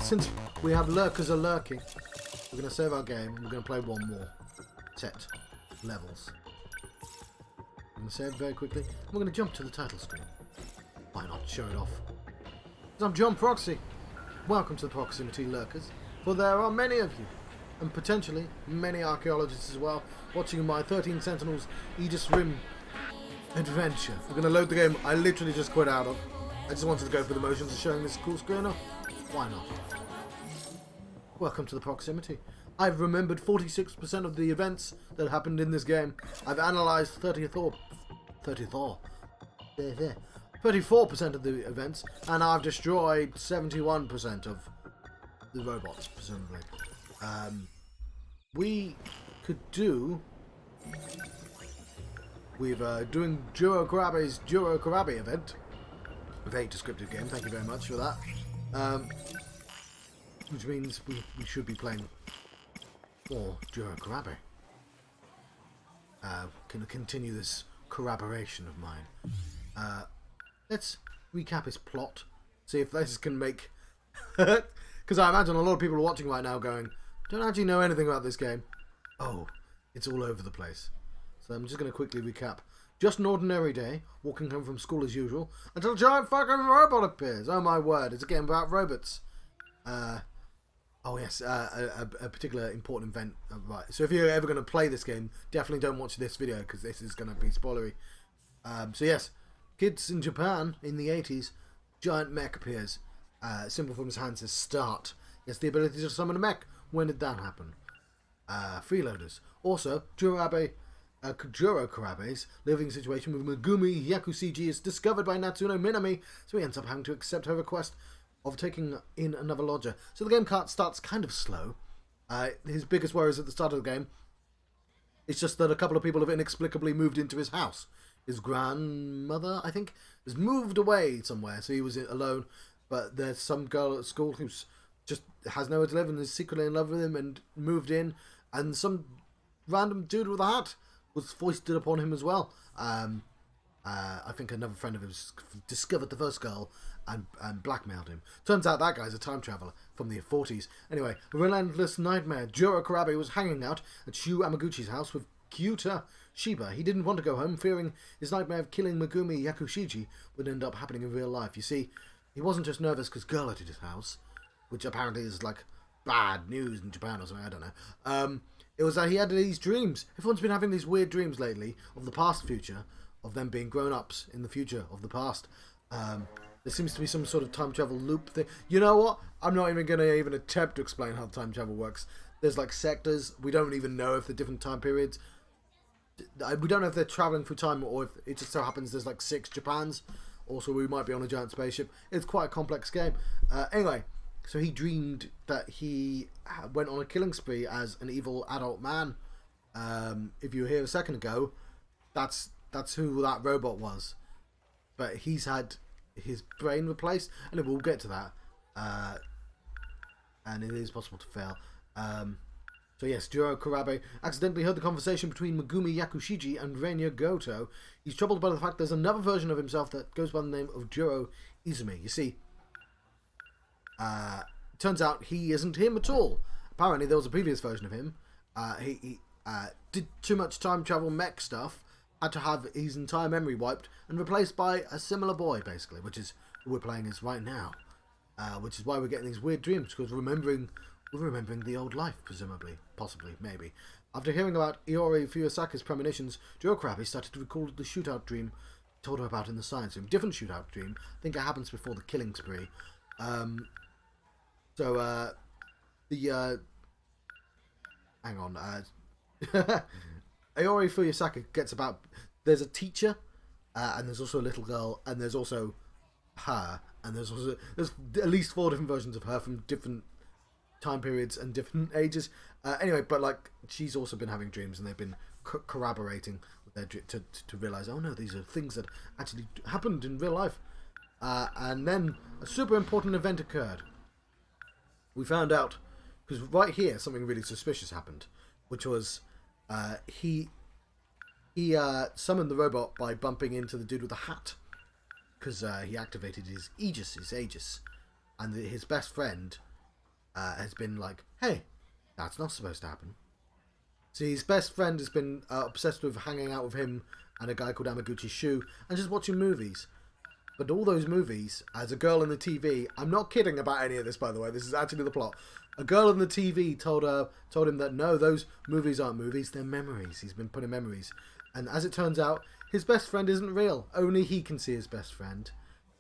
since we have lurkers are lurking, we're going to save our game and we're going to play one more set levels. I'm going to save very quickly. And we're going to jump to the title screen. Why not show it off? I'm John Proxy. Welcome to the Proximity Lurkers, for there are many of you, and potentially many archaeologists as well, watching my 13 Sentinels Aegis Rim adventure. We're going to load the game I literally just quit out of. I just wanted to go through the motions of showing this cool screen off. Why not? Welcome to the Proximity. I've remembered 46% of the events that happened in this game. I've analysed 34% of the events, and I've destroyed 71% of the robots, presumably. We could do... We're doing Kurabe's Juro Kurabe event. A very descriptive game, thank you very much for that. Which means we should be playing more Juro Kurabe. Can continue this corroboration of mine. Let's recap his plot. See if this can make... Because I imagine a lot of people are watching right now going, don't actually know anything about this game. Oh, it's all over the place. So I'm just going to quickly recap. Just an ordinary day, walking home from school as usual, until a giant fucking robot appears. Oh my word, it's a game about robots. Oh yes, a particular important event. Right, so if you're ever going to play this game, definitely don't watch this video, because this is going to be spoilery. So yes, kids in Japan in the 80s, giant mech appears. Symbol from his hand says start. He has the ability to summon a mech. When did that happen? Freeloaders. Also, Juro Kurabe's living situation with Megumi Yakushiji is discovered by Natsuno Minami, so he ends up having to accept her request of taking in another lodger. So the game starts kind of slow. His biggest worries at the start of the game is just that a couple of people have inexplicably moved into his house. His grandmother, I think, has moved away somewhere, so he was alone. But there's some girl at school who's just has nowhere to live and is secretly in love with him and moved in, and some random dude with a hat was foisted upon him as well. I think another friend of his discovered the first girl and blackmailed him. Turns out that guy's a time traveller from the 40s. Anyway, a relentless nightmare. Juro Kurabe was hanging out at Shu Amaguchi's house with Kyuta Shiba. He didn't want to go home, fearing his nightmare of killing Megumi Yakushiji would end up happening in real life. You see, he wasn't just nervous because girl at his house, which apparently is like bad news in Japan or something, I don't know. It was that he had these dreams. Everyone's been having these weird dreams lately of the past future, of them being grown-ups in the future of the past. There seems to be some sort of time travel loop thing. You know what? I'm not even going to even attempt to explain how time travel works. There's like sectors. We don't even know if the different time periods... We don't know if they're travelling through time or if it just so happens there's like 6 Japans. Also, we might be on a giant spaceship. It's quite a complex game. Anyway, so he dreamed that he went on a killing spree as an evil adult man. If you were here a second ago, that's who that robot was. But he's had his brain replaced, and we'll get to that. And it is possible to fail. So yes, Juro Kurabe accidentally heard the conversation between Megumi Yakushiji and Renya Goto. He's troubled by the fact there's another version of himself that goes by the name of Juro Izumi. You see, turns out he isn't him at all. Apparently there was a previous version of him. He did too much time travel mech stuff, had to have his entire memory wiped and replaced by a similar boy, basically, which is who we're playing as right now. Which is why we're getting these weird dreams, because we're remembering the old life, presumably, possibly, maybe. After hearing about Iori Fuyasaka's premonitions, Juro Kurabe started to recall the shootout dream told her about in the science room. Different shootout dream. I think it happens before the killing spree. Hang on. Iori Fuyasaka gets about... There's a teacher, and there's also a little girl, and there's also her, and there's at least 4 different versions of her from different time periods and different ages. Anyway, but like she's also been having dreams, and they've been corroborating with their to realize, oh no, these are things that actually happened in real life. And then a super important event occurred. We found out because right here something really suspicious happened, which was he summoned the robot by bumping into the dude with the hat, because he activated his Aegis, and his best friend has been like, hey, that's not supposed to happen. See, his best friend has been obsessed with hanging out with him and a guy called Amaguchi Shu and just watching movies. But all those movies, as a girl in the TV, I'm not kidding about any of this, by the way, this is actually the plot. A girl in the TV told him that no, those movies aren't movies, they're memories. He's been putting memories. And as it turns out, his best friend isn't real. Only he can see his best friend.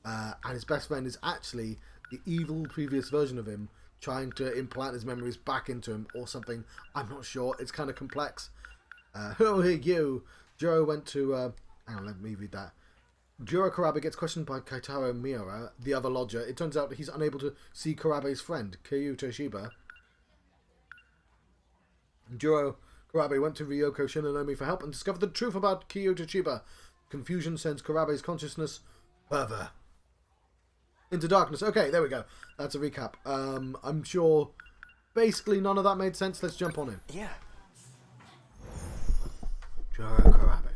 And his best friend is actually the evil previous version of him, trying to implant his memories back into him or something. I'm not sure. It's kind of complex. Who are you? Juro went to... hang on, let me read that. Juro Kurabe gets questioned by Kaitaro Miura, the other lodger. It turns out that he's unable to see Kurabe's friend, Kiryu Toshiba. Juro Kurabe went to Ryoko Shinanomi for help and discovered the truth about Kiryu Toshiba. Confusion sends Kurabe's consciousness further into darkness. Okay, there we go. That's a recap. I'm sure basically none of that made sense. Let's jump on in. Yeah. Juro Kurabe.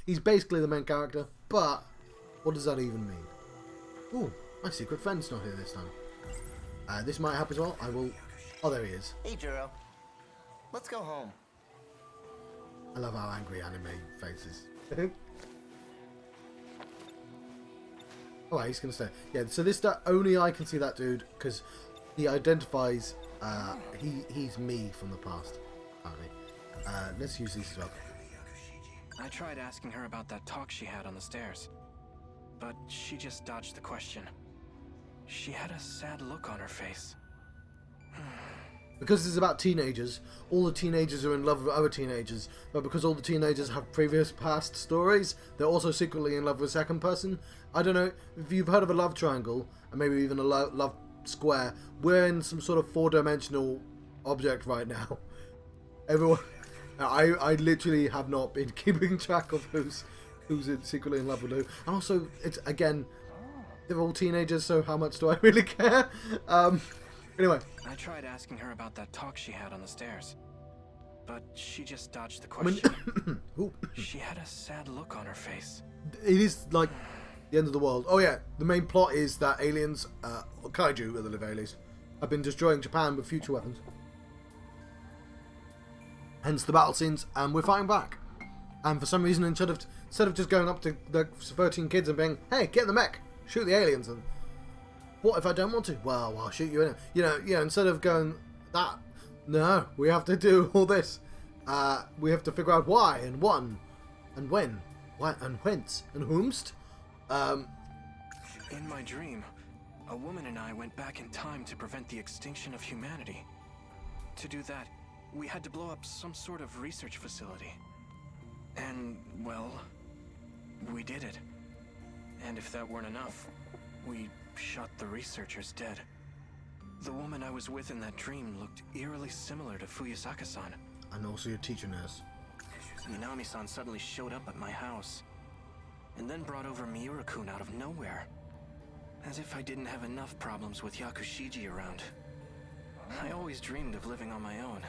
He's basically the main character, but what does that even mean? Ooh, my secret friend's not here this time. This might help as well. I will... Oh, there he is. Hey, Juro. Let's go home. I love how angry anime faces. Oh, he's going to stay. Yeah, so this only I can see that dude because he identifies... he's me from the past, apparently. Let's use these as well. I tried asking her about that talk she had on the stairs, but she just dodged the question. She had a sad look on her face. Because it's about teenagers, all the teenagers are in love with other teenagers, but because all the teenagers have previous past stories, they're also secretly in love with a second person. I don't know if you've heard of a love triangle, and maybe even a love square. We're in some sort of four-dimensional object right now. Everyone... I literally have not been keeping track of who's secretly in love with who. And also, it's again, they're all teenagers, so how much do I really care? Anyway. I tried asking her about that talk she had on the stairs, but she just dodged the question. She had a sad look on her face. It is like the end of the world. Oh yeah, the main plot is that aliens, kaiju at the very least, have been destroying Japan with future weapons. Hence the battle scenes, and we're fighting back. And for some reason, instead of just going up to the 13 kids and being, hey, get in the mech, shoot the aliens, and what if I don't want to? Well, I'll shoot you in it. You know, instead of going that, no, we have to do all this. We have to figure out why, and what, and when, why, and whence, and whomst. In my dream, a woman and I went back in time to prevent the extinction of humanity. To do that, we had to blow up some sort of research facility. And, well, we did it. And if that weren't enough, we shot the researchers dead. The woman I was with in that dream looked eerily similar to Fuyusaka-san. And also your teacher nurse. Minami-san suddenly showed up at my house, and then brought over Miura-kun out of nowhere. As if I didn't have enough problems with Yakushiji around. I always dreamed of living on my own.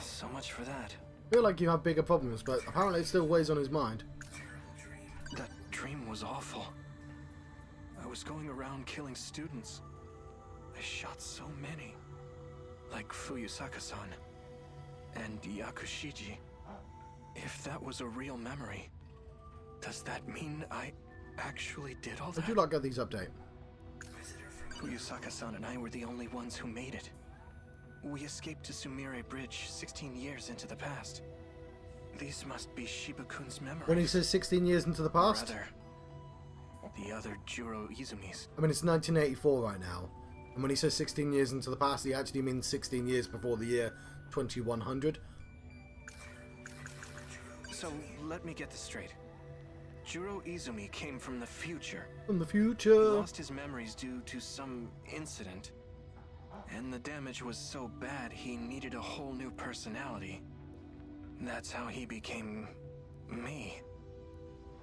So much for that. I feel like you have bigger problems, but apparently it still weighs on his mind. That dream was awful. I was going around killing students. I shot so many. Like Fuyusaka-san. And Yakushiji. If that was a real memory, does that mean I actually did all that? Would you like to get these update? Fuyusaka-san and I were the only ones who made it. We escaped to Sumire Bridge 16 years into the past. These must be Shiba-kun's memories. When he says 16 years into the past? Or rather, the other Juro Izumi's. I mean, it's 1984 right now. And when he says 16 years into the past, he actually means 16 years before the year 2100. So, let me get this straight. Juro Izumi came from the future. From the He future. lost his memories due to some incident. And the damage was so bad he needed a whole new personality. That's how he became... me.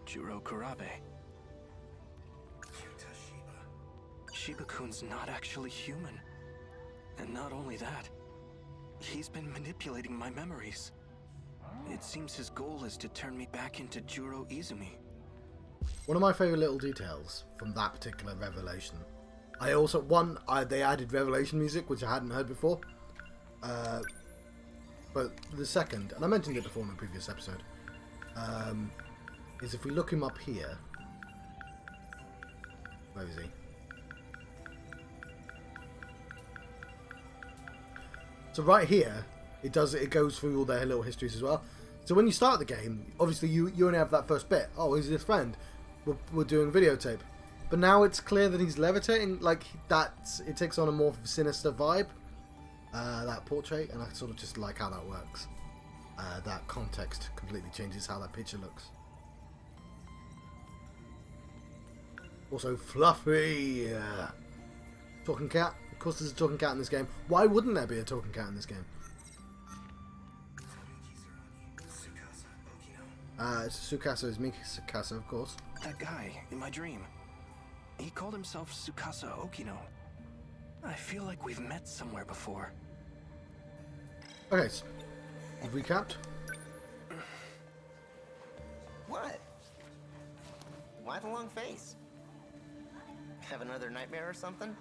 Juro Kurabe. Shiba-kun's not actually human. And not only that, he's been manipulating my memories. It seems his goal is to turn me back into Juro Izumi. One of my favourite little details from that particular revelation I also they added Revelation music, which I hadn't heard before. But the second, and I mentioned it before in the previous episode, is if we look him up here. Where is he? So right here, it goes through all their little histories as well. So when you start the game, obviously you only have that first bit. Oh, he's his friend. We're doing videotape. But now it's clear that he's levitating. Like, it takes on a more sinister vibe. That portrait, and I sort of just like how that works. That context completely changes how that picture looks. Also, Fluffy! Talking cat. Of course there's a talking cat in this game. Why wouldn't there be a talking cat in this game? It's Tsukasa is Mikasa, of course. That guy in my dream. He called himself Tsukasa Okino. I feel like we've met somewhere before. Okay, so you've recapped. What? Why the long face? Have another nightmare or something?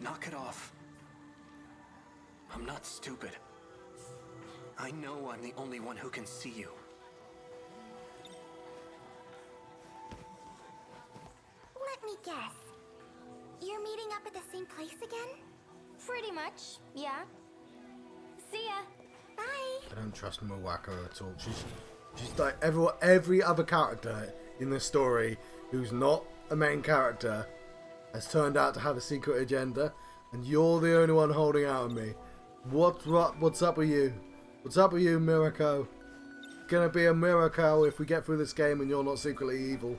Knock it off. I'm not stupid. I know I'm the only one who can see you. Let me guess. You're meeting up at the same place again? Pretty much, yeah. See ya. Bye. I don't trust Mowako at all. She's like every other character in this story who's not a main character has turned out to have a secret agenda, and you're the only one holding out on me. What's up with you? What's up with you, Mirako? Gonna be a miracle if we get through this game and you're not secretly evil.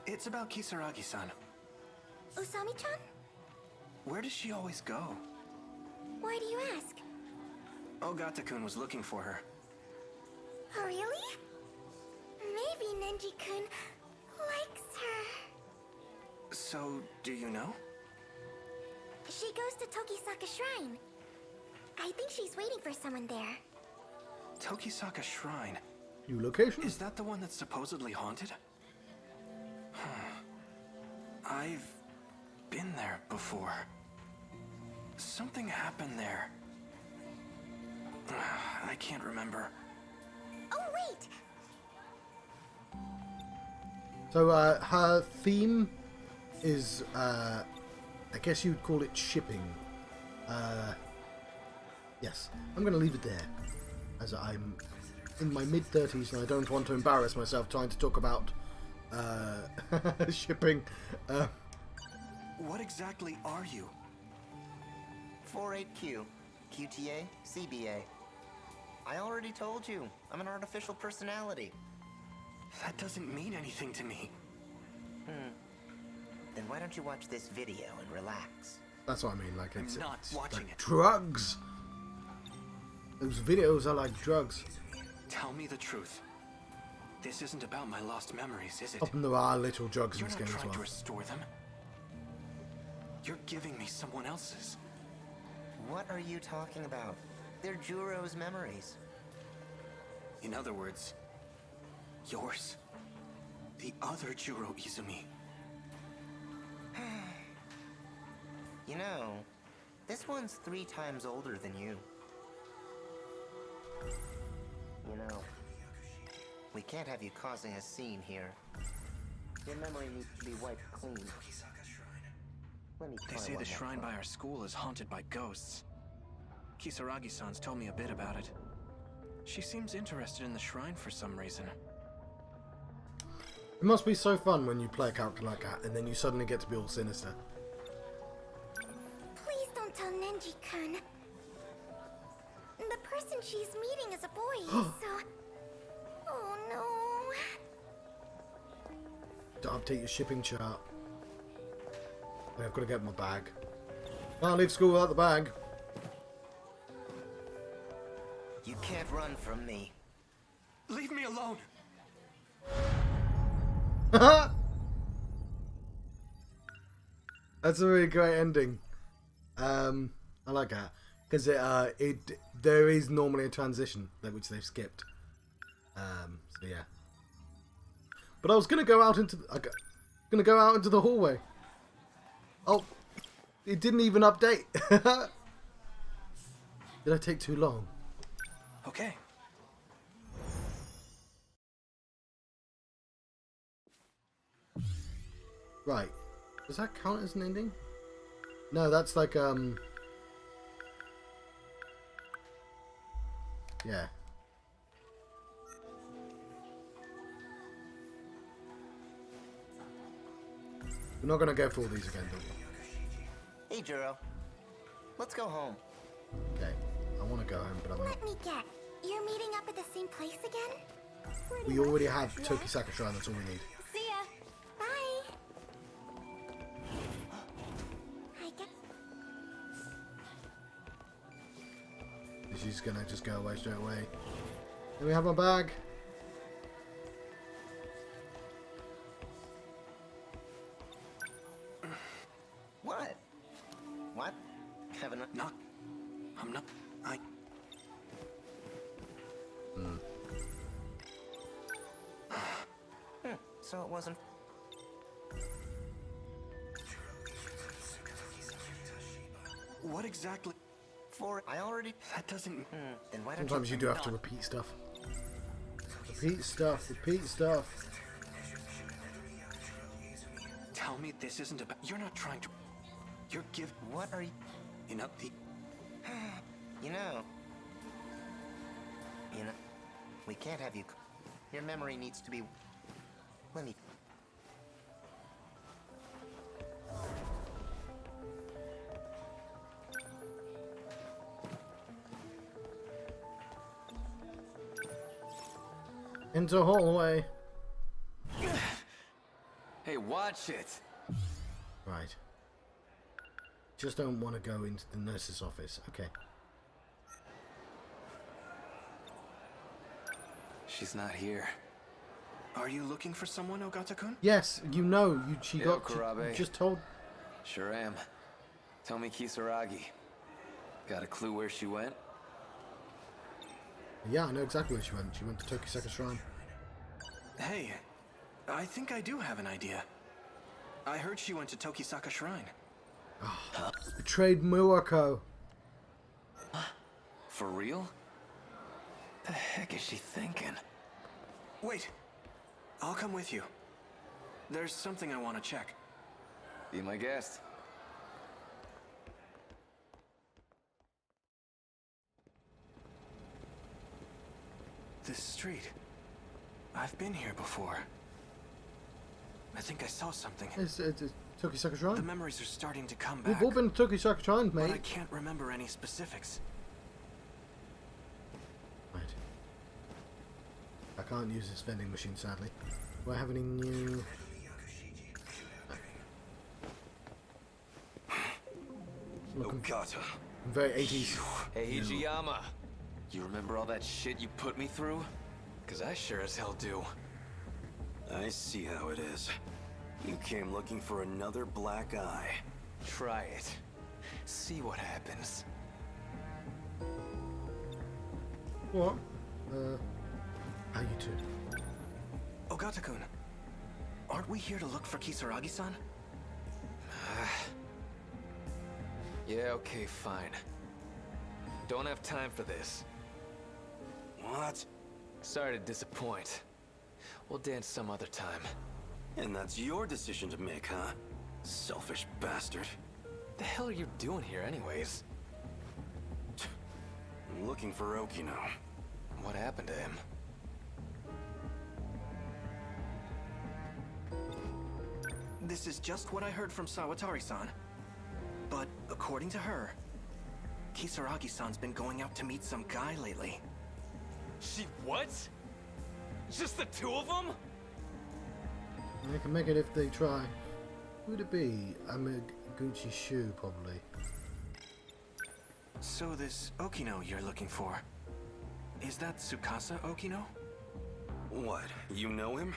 It's about Kisaragi-san. Usami-chan? Where does she always go? Why do you ask? Ogata-kun was looking for her. Oh, really? Maybe Nenji-kun likes her. So, do you know? She goes to Tokisaka Shrine. I think she's waiting for someone there. Tokisaka Shrine. New location? Is that the one that's supposedly haunted? I've been there before. Something happened there. I can't remember. Oh, wait! So her theme is, I guess you'd call it shipping. Yes, I'm going to leave it there, as I'm in my mid-30s and I don't want to embarrass myself trying to talk about shipping. What exactly are you? 48Q, QTA, CBA. I already told you, I'm an artificial personality. That doesn't mean anything to me. Then why don't you watch this video and relax? That's what I mean, like it's I'm not watching like it. drugs. Those videos are like drugs. Tell me the truth. This isn't about my lost memories, is it? Often there are little drugs in You're this not game as trying well. to restore them. You're giving me someone else's. What are you talking about? They're Juro's memories. In other words, yours. The other Juro Izumi. You know, this one's 3 times older than you. You know, we can't have you causing a scene here. Your memory needs to be wiped clean. Let me They try say one the more shrine time. by our school is haunted by ghosts. Kisaragi-san's told me a bit about it. She seems interested in the shrine for some reason. It must be so fun when you play a character like that and then you suddenly get to be all sinister. Please don't tell Nenji-kun. The person she's meeting is a boy, so... Oh, no. To update your shipping chart. Wait, I've got to get my bag. Can't leave school without the bag. You can't run from me. Leave me alone! That's a really great ending. I like that because there is normally a transition which they've skipped. So yeah. But I was gonna go out into the hallway. Oh, it didn't even update. Did I take too long? Okay. Right. Does that count as an ending? No, that's like yeah. We're not gonna go for all these again, do we? Hey, Juro. Let's go home. Okay. I want to go home, but I'm not. Let me guess. You're meeting up at the same place again? We already have Tokisaka Shrine. That's all we need. See ya. Bye. I guess. She's gonna just go away straight away. Then we have my bag. What? What? Haven't I? Not. I'm not. I. So it wasn't. What exactly? I already. That doesn't. Then why don't Sometimes you do have to repeat stuff. Repeat stuff. Repeat stuff. Tell me this isn't about. You're not trying to. You're giving. What are you? You know the. You know. We can't have you. Your memory needs to be. Let me. Into a hallway. Hey, watch it! Right. Just don't want to go into the nurse's office. Okay. She's not here. Are you looking for someone, Ogata-kun? Yes, you know. She Yeah, got. Kurabe. You just told. Sure am. Tell me Kisaragi. Got a clue where she went? Yeah, I know exactly where she went. She went to Tokisaka Shrine. Hey, I think I do have an idea. I heard she went to Tokisaka Shrine. Betrayed Muako. For real? The heck is she thinking? Wait, I'll come with you. There's something I want to check. Be my guest. This street. I've been here before. I think I saw something. It's Tokisaka The Shrine. memories are starting to come back. We've all been to Tokisaka Shrine, but I mate. can't remember any specifics. Right. I can't use this vending machine, sadly. Do I have any new... Looking Ogata. very 80s. Hey, Hijiyama. You remember all that shit you put me through? Cause I sure as hell do. I see how it is. You came looking for another black eye. Try it. See what happens. What? How you two? Ogata-kun, aren't we here to look for Kisaragi-san? Yeah, okay, fine. Don't have time for this. What? Sorry to disappoint. We'll dance some other time. And that's your decision to make, huh? Selfish bastard. The hell are you doing here anyways? I'm looking for Okino. What happened to him? This is just what I heard from Sawatari-san. But according to her, Kisaragi-san's been going out to meet some guy lately. She what? Just the two of them? They can make it if they try. Who would it be? Amaguchi Shu, probably. So this Okino you're looking for, is that Tsukasa Okino? What? You know him?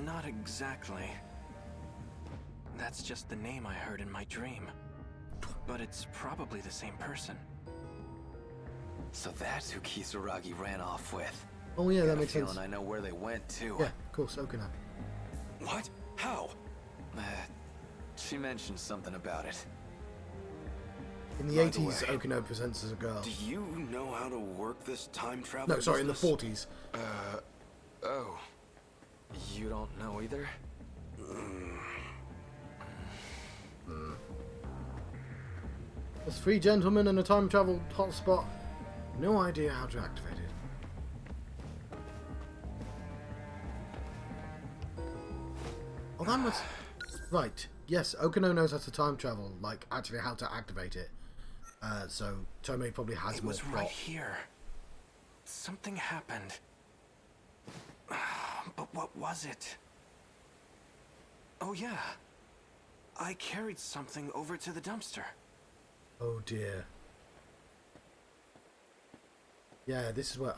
Not exactly. That's just the name I heard in my dream. But it's probably the same person. So that's who Kisaragi ran off with. Oh yeah, Got that a makes sense. feeling I know where they went too. Yeah, of course, Okuna. What? How? She mentioned something about it. In the By the 80s, way, Okuna presents as a girl. Do you know how to work this time travel? No, sorry, in the business? 40s. Oh. You don't know either? There's 3 gentlemen in a time travel hotspot. No idea how to activate it. Oh, that must... Right. Yes, Okino knows how to time travel, like, actually how to activate it. So, Tomei probably has It more was plot. right here. Something happened. But what was it? Oh yeah. I carried something over to the dumpster. Oh dear. Yeah, this is where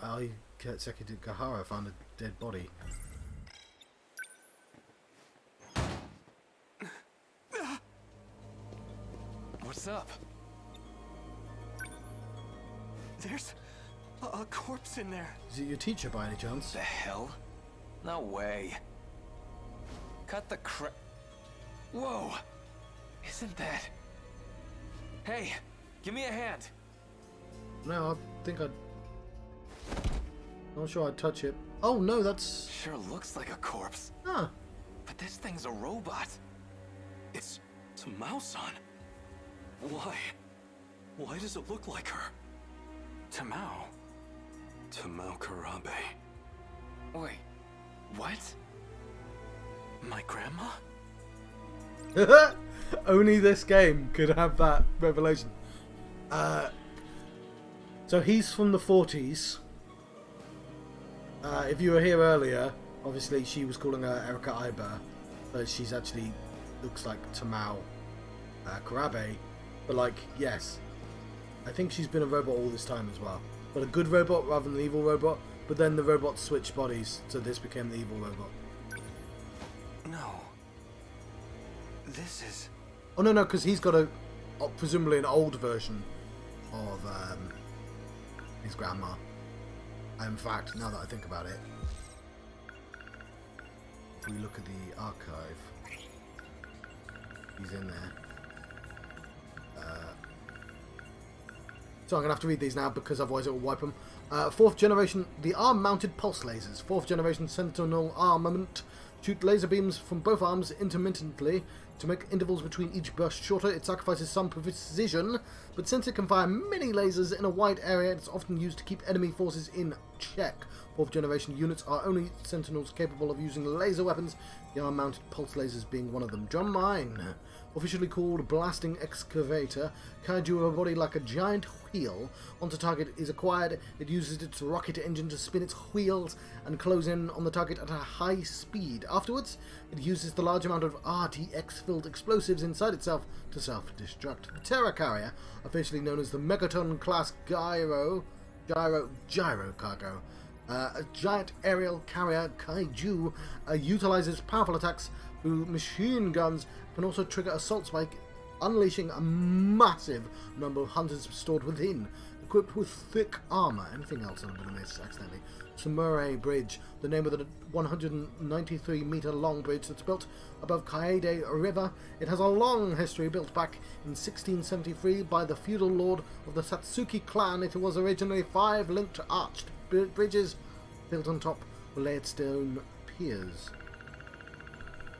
Sekida Gahara found a dead body. What's up? There's a corpse in there. Is it your teacher by any chance? The hell? No way. Cut the crap. Whoa! Isn't that... Hey, give me a hand. No, I think I'd... Not sure I'd touch it. Oh no, that's... Sure looks like a corpse. Ah, But this thing's a robot. It's Tamao-san. Why? Why does it look like her? Tamao. Tamao Kurabe. Wait, what? My grandma? only this game could have that revelation. So he's from the 40s. If you were here earlier, obviously she was calling her Erika Iber, but she's actually looks like Tamao Kurabe. But like, yes, I think she's been a robot all this time as well, but a good robot rather than an evil robot. But then the robots switched bodies, so this became the evil robot. No. This is... Oh no, because he's got presumably an old version of his grandma. In fact, now that I think about it, if we look at the archive, he's in there. So I'm going to have to read these now because otherwise it will wipe them. 4th generation, the arm-mounted pulse lasers. 4th generation Sentinel armament. Shoot laser beams from both arms intermittently to make intervals between each burst shorter. It sacrifices some precision, but since it can fire many lasers in a wide area, it's often used to keep enemy forces in check. 4th generation units are only Sentinels capable of using laser weapons, the arm-mounted pulse lasers being one of them. Drum mine. Officially called Blasting Excavator, kaiju a body like a giant wheel. Once a target is acquired, it uses its rocket engine to spin its wheels and close in on the target at a high speed. Afterwards, it uses the large amount of RTX-filled explosives inside itself to self-destruct. The Terra Carrier, officially known as the Megaton-class Gyro cargo, a giant aerial carrier kaiju, utilizes powerful attacks through machine guns, can also trigger assaults by unleashing a massive number of hunters stored within, equipped with thick armor. Anything else I'm going to miss accidentally? Sumure Bridge, the name of the 193-meter long bridge that's built above Kaede River. It has a long history, built back in 1673 by the feudal lord of the Satsuki clan. It was originally 5 linked arched bridges built on top with layered stone piers.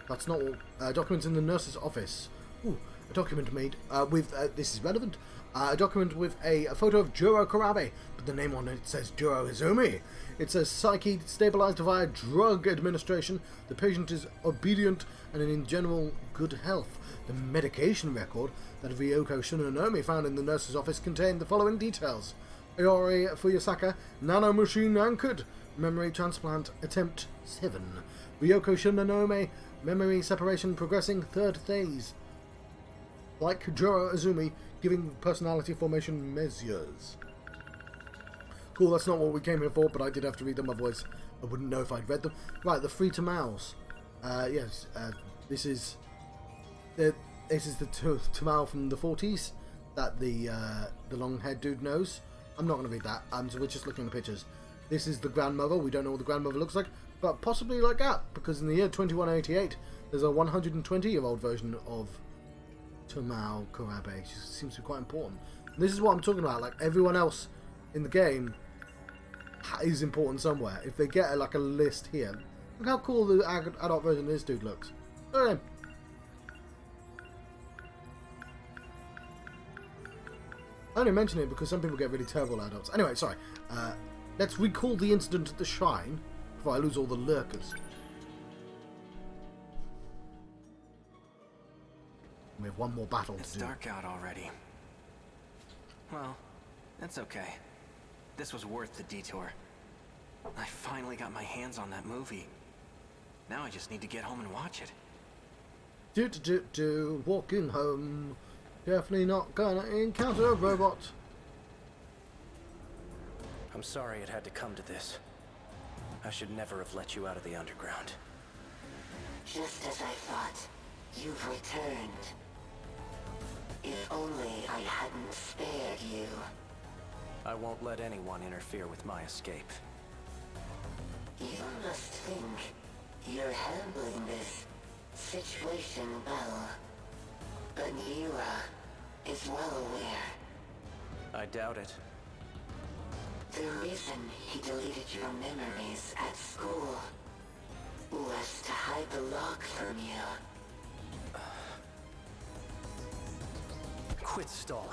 That's not all. Documents in the nurse's office. Ooh, a document made with, this is relevant, a document with a photo of Juro Kurabe, but the name on it says Juro Izumi. It says psyche stabilized via drug administration. The patient is obedient and in general good health. The medication record that Ryoko Shinonome found in the nurse's office contained the following details. Iori Fuyasaka, nanomachine anchored, memory transplant attempt 7. Ryoko Shinonome, memory separation progressing 3rd phase. Like Juro Izumi, giving personality formation measures. Cool, that's not what we came here for, but I did have to read them, otherwise I wouldn't know if I'd read them. Right, the free Tamaos. Yes, this is the Tamao from the 40s that the long-haired dude knows. I'm not going to read that, so we're just looking at the pictures. this is the grandmother. We don't know what the grandmother looks like, but possibly like that, because in the year 2188, there's a 120-year-old version of Tomao Kurabe. She seems to be quite important. And this is what I'm talking about. Like, everyone else in the game is important somewhere. If they get like a list here, look how cool the adult version of this dude looks. Look at him. I only mention it because some people get really terrible adults. Anyway, sorry. Let's recall the incident at the shrine before I lose all the lurkers. We have one more battle to do. It's dark out already. Well, that's okay. This was worth the detour. I finally got my hands on that movie. Now I just need to get home and watch it. Walking home. Definitely not gonna encounter a robot. I'm sorry it had to come to this. I should never have let you out of the underground. Just as I thought, you've returned. If only I hadn't spared you. I won't let anyone interfere with my escape. You must think you're handling this situation well. But Juro is well aware. I doubt it. The reason he deleted your memories at school was to hide the log from you. Quit stalling.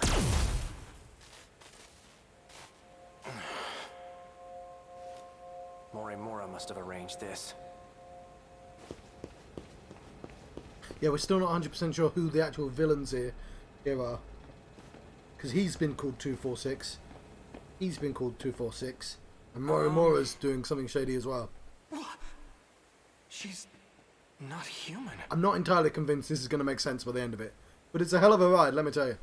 Morimura must have arranged this. Yeah, we're still not 100% sure who the actual villains here are. Because he's been called 246. He's been called 246. And Morimura's doing something shady as well. What? She's not human. I'm not entirely convinced this is going to make sense by the end of it. But it's a hell of a ride, let me tell you.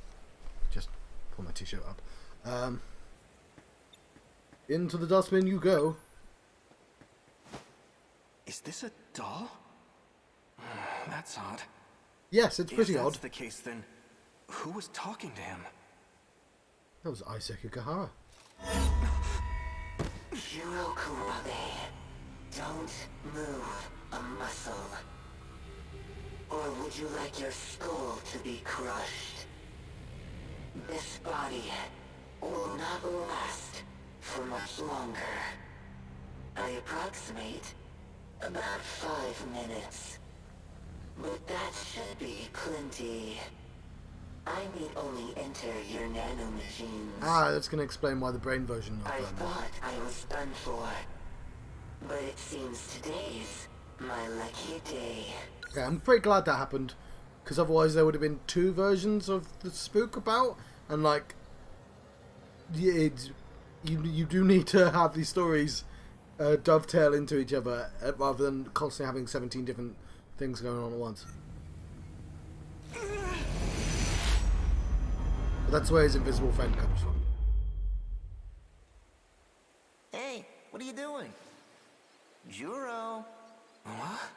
Just pull my t-shirt up. Into the dustbin you go. Is this a doll? That's odd. Yes, it's pretty If odd. that's the case, then who was talking to him? That was Isaac Ikehara. Juro Kurabe, don't move a muscle. Or would you like your skull to be crushed? This body will not last for much longer. I approximate about 5 minutes. But that should be plenty. I need only enter your nanomachines. Ah, that's going to explain why the brain version of I them. thought I was done for. But it seems today's my lucky day. Okay, I'm pretty glad that happened. Because otherwise there would have been 2 versions of the spook about. And like, you do need to have these stories dovetail into each other. Rather than constantly having 17 different things going on at once. But that's where his invisible friend comes from. Hey, what are you doing? Juro. What?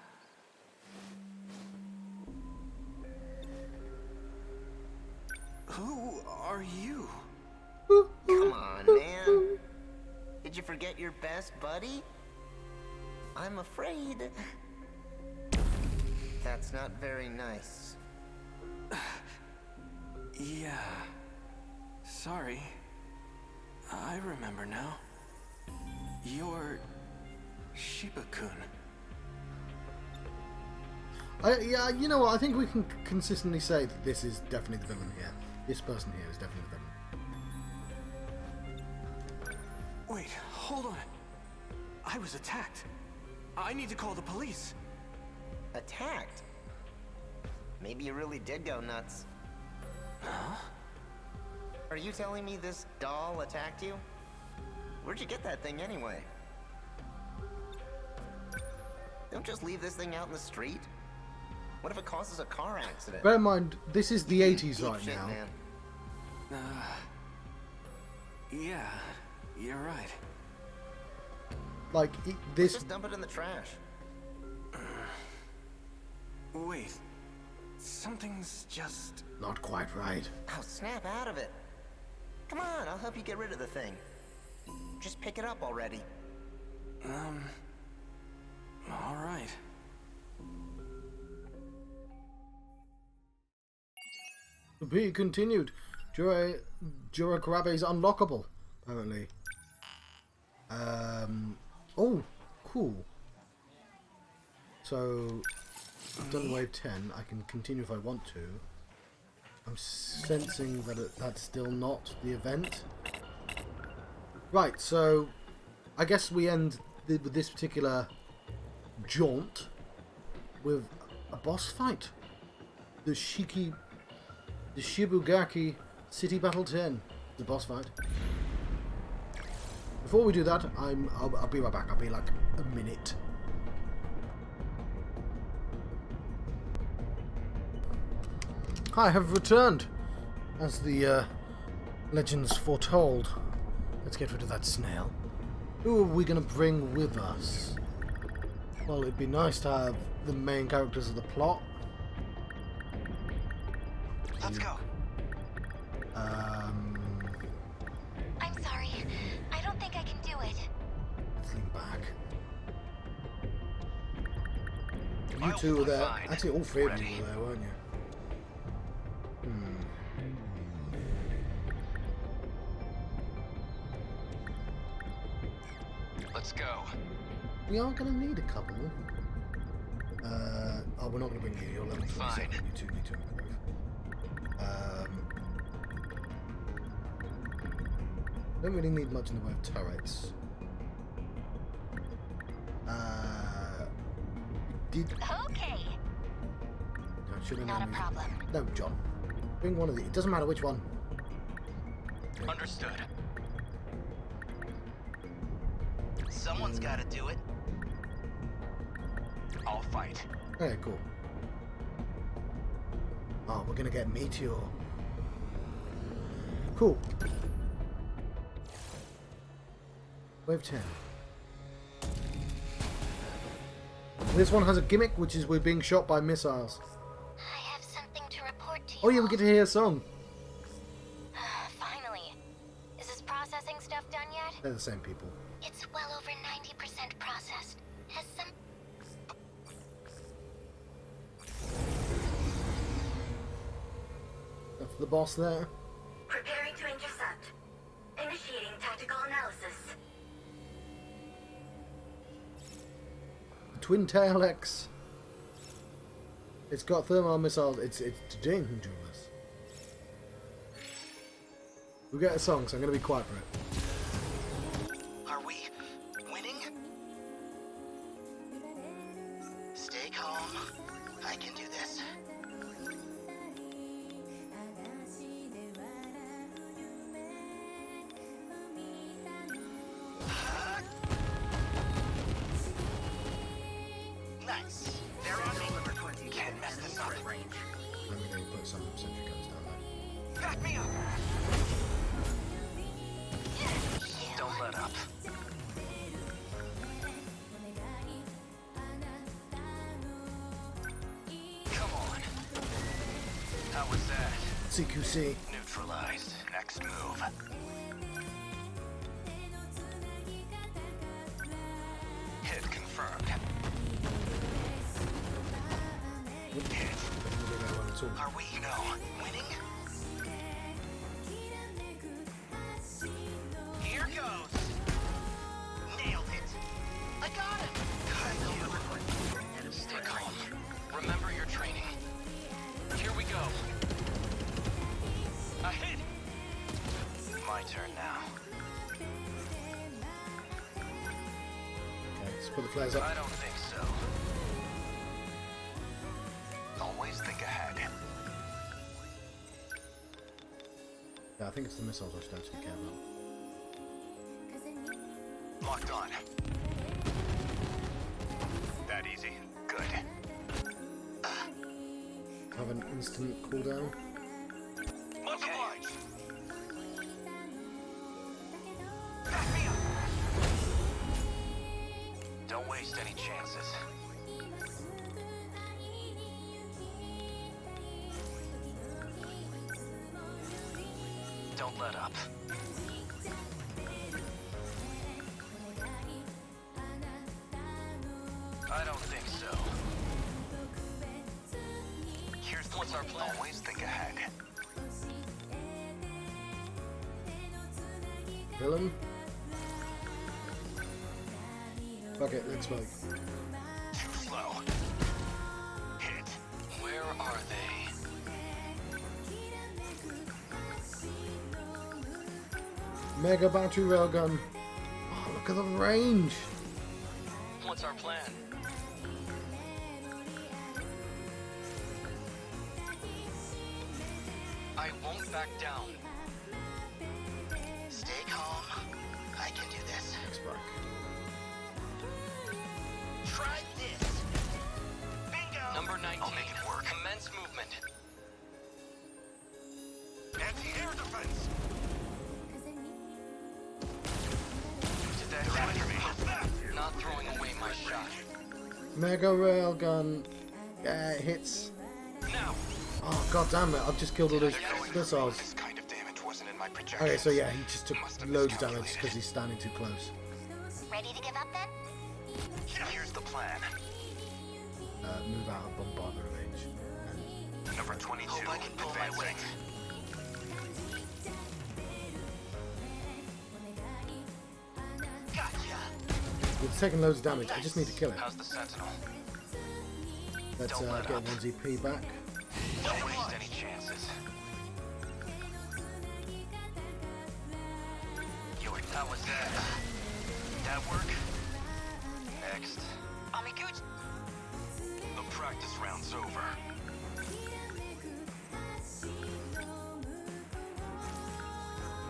Who are you? Come on, man. Did you forget your best buddy? I'm afraid. That's not very nice. Yeah. Sorry. I remember now. You're Shiba-kun. Yeah, you know what? I think we can consistently say that this is definitely the villain here. This person here is definitely the villain. Wait, hold on. I was attacked. I need to call the police. Attacked? Maybe you really did go nuts. Huh? Are you telling me this doll attacked you? Where'd you get that thing anyway? Don't just leave this thing out in the street. What if it causes a car accident? Bear in mind, this is the 80s right Shit, now. man. Yeah, you're right. Like, this... Just dump it in the trash. Wait, something's just... Not quite right. Oh, snap out of it. Come on, I'll help you get rid of the thing. Just pick it up already. be continued. Juro Kurabe is unlockable, apparently. Oh, cool. So, I've done wave 10. I can continue if I want to. I'm sensing that that's still not the event. Right, so I guess we end with this particular jaunt with a boss fight. The Shibugaki City Battle 10. The boss fight. Before we do that, I'll be right back. I'll be like a minute. I have returned, as the legends foretold. Let's get rid of that snail. Who are we going to bring with us? Well, it'd be nice to have the main characters of the plot. Let's go. I'm sorry. I don't think I can do it. Lean back. You two were there. Actually, all three of you were there, weren't you? Let's go. We are going to need a couple. Oh, we're not going to bring you. You're level 27. You two need to improve. Don't really need much in the way of turrets. Okay. Not a problem. No, John. Bring one of these. It doesn't matter which one. Understood. Someone's got to do it. I'll fight. Okay, cool. Oh, we're gonna get Meteor. Cool. Wave 10. This one has a gimmick, which is we're being shot by missiles. I have something to report to you. Oh yeah, we get to hear a song. Finally. Is this processing stuff done yet? They're the same people. It's well over 90% processed. Has some... That's the boss there. Preparing to intercept. Initiating tactical analysis. Twin Tail X. It's got thermal missiles. It's dangerous. We get a song, so I'm gonna be quiet for it. Are we winning? Stay calm. I can do this. Nice. They're on me. Can't mess this up. Range. I'm gonna put some sentry guns down there. Back me up. Don't let up. Come on. How was that? CQC. Neutralized. Next move. Hit confirmed. Hit. Are we winning? Here goes. Nailed it. I got it. Stay calm. Remember your training. Here we go. A hit. My turn now. Okay, let's put the flares up. I don't think so. Always think ahead. Yeah, I think it's the missiles I should actually care about. Locked on. That easy. Good. Have an instant cooldown. Much obliged. Back me up. Don't waste any chances. Don't let up. I don't think so. Here's what's our plan. Always think ahead. villain. Fuck it, let's smoke. Too slow. Hit. Where are they? Mega battery railgun. Oh, look at the range. What's our plan? I won't back down. Stay calm. I can do this. X-Pac. Try this. Bingo. Number 19. I'll make it work. Commence movement. Anti-air defense. Did that do it? Not throwing away my shot. Mega railgun. Yeah, it hits. Now. Oh, god damn it. I've just killed all those missiles. This kind of damage wasn't in my projections. Okay, so yeah, he just took loads of damage because he's standing too close. Ready to give up then? Here's the plan. Move out of bombardment range. Number 22. Hope I can pull my weight. Gotcha. It's taking loads of damage. I just need to kill it. How's the Sentinel? Let's get 1 ZP back. Don't waste any chances. How was that? That work? Next. The practice round's over.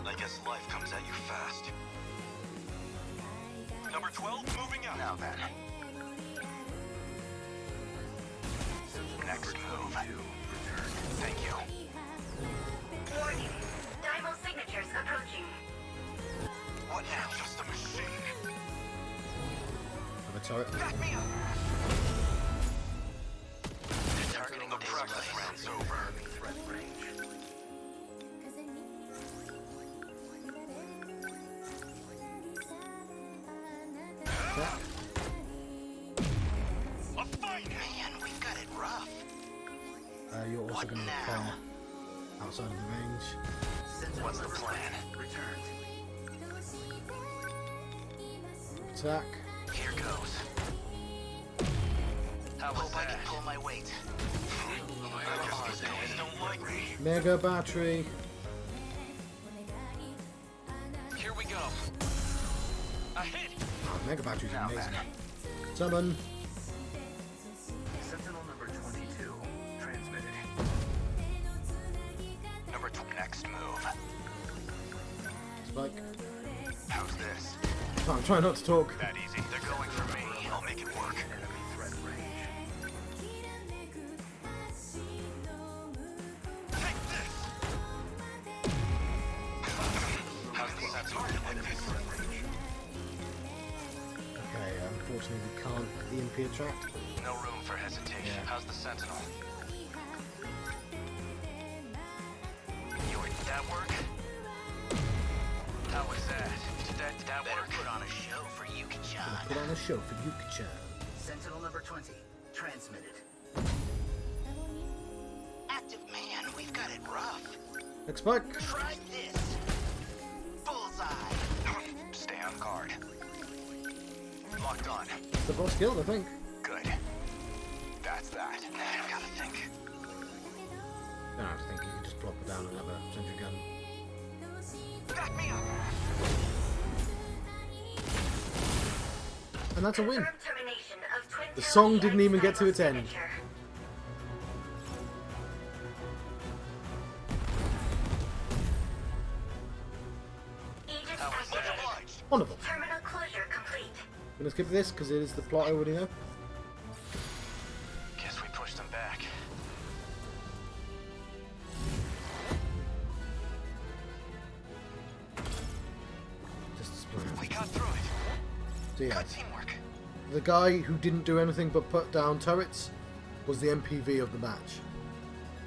I guess life comes at you fast. Number 12, moving out. Now then. Next move. Thank you. Warning. Dymo signatures approaching. What now? Just a machine. Have a turret. Back me up. Targeting The practice round's over. Yeah. A fight! Man, we've got it rough. You're also going to repair outside of the range. What's the plan? Attack. Here goes. How was Hope I that? can pull my weight. I guess these guys don't like me. Mega battery. Here we go. A hit. Oh, mega battery's amazing. Summon. Sentinel number 22, transmitted. Number 2, next move. Spike. How's this? Oh, I'm trying not to talk. That easy. They're going for me. I'll make it work. Enemy threat range. Take this! How's the Sentinel? Okay, unfortunately we can't EMP attract. No room for hesitation. Yeah. How's the Sentinel? Did that work? How was that? Did that Better work? put on a show for Yuki-chan. Gonna put on a show for Yuki-chan. Sentinel number 20, transmitted. Active man, we've got it rough. X-Spike. Try this. Bullseye. Stay on guard. Locked on. The boss killed, I think. Good. That's that. I gotta think. No, I was thinking you could just plop it down and have a sentry gun. Back me up! And that's a win. Confirmed termination of Twin The Towers song didn't Light even get to Cycle its end. signature. Aegis activated. Wonderful. Terminal closure complete. I'm gonna skip this because it is the plot I already know. Guess we pushed them back. Just explain. We got through it. So yeah, Good teamwork. the guy who didn't do anything but put down turrets was the MPV of the match.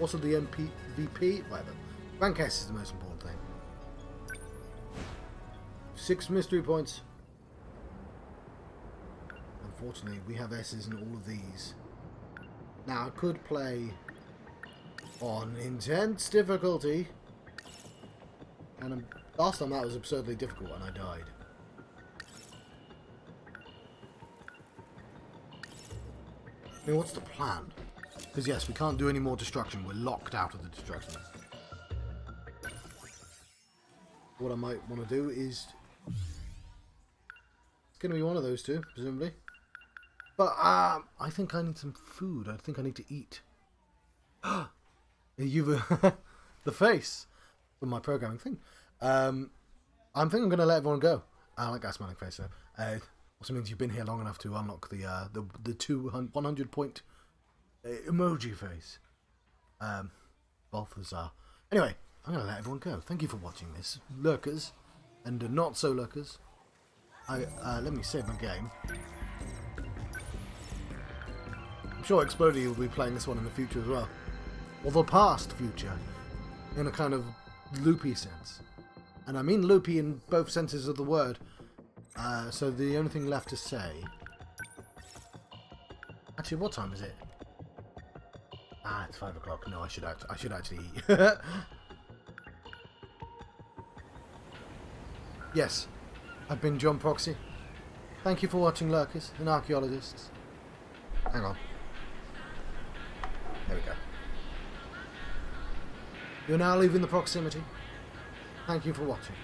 Also the MPVP, whatever. Rank S is the most important thing. 6 mystery points. Unfortunately, we have S's in all of these. Now, I could play on intense difficulty, and I'm Last time that was absurdly difficult and I died. I mean, what's the plan? Because yes, we can't do any more destruction. We're locked out of the destruction. What I might want to do is... It's going to be one of those two, presumably. But I think I need some food. I think I need to eat. You've the face for my programming thing. I'm thinking I'm going to let everyone go. I like that smiling face though. Also means you've been here long enough to unlock the 100 point emoji face. Balthazar. Anyway, I'm going to let everyone go. Thank you for watching this, lurkers and not so lurkers. Let me save my game. I'm sure Explodey will be playing this one in the future as well. Or the past future, in a kind of loopy sense. And I mean loopy in both senses of the word. So the only thing left to say... Actually, what time is it? Ah, it's 5 o'clock. No, I should actually eat. Yes, I've been John Proxy. Thank you for watching, lurkers and archaeologists. Hang on. There we go. You're now leaving the proximity. Thank you for watching.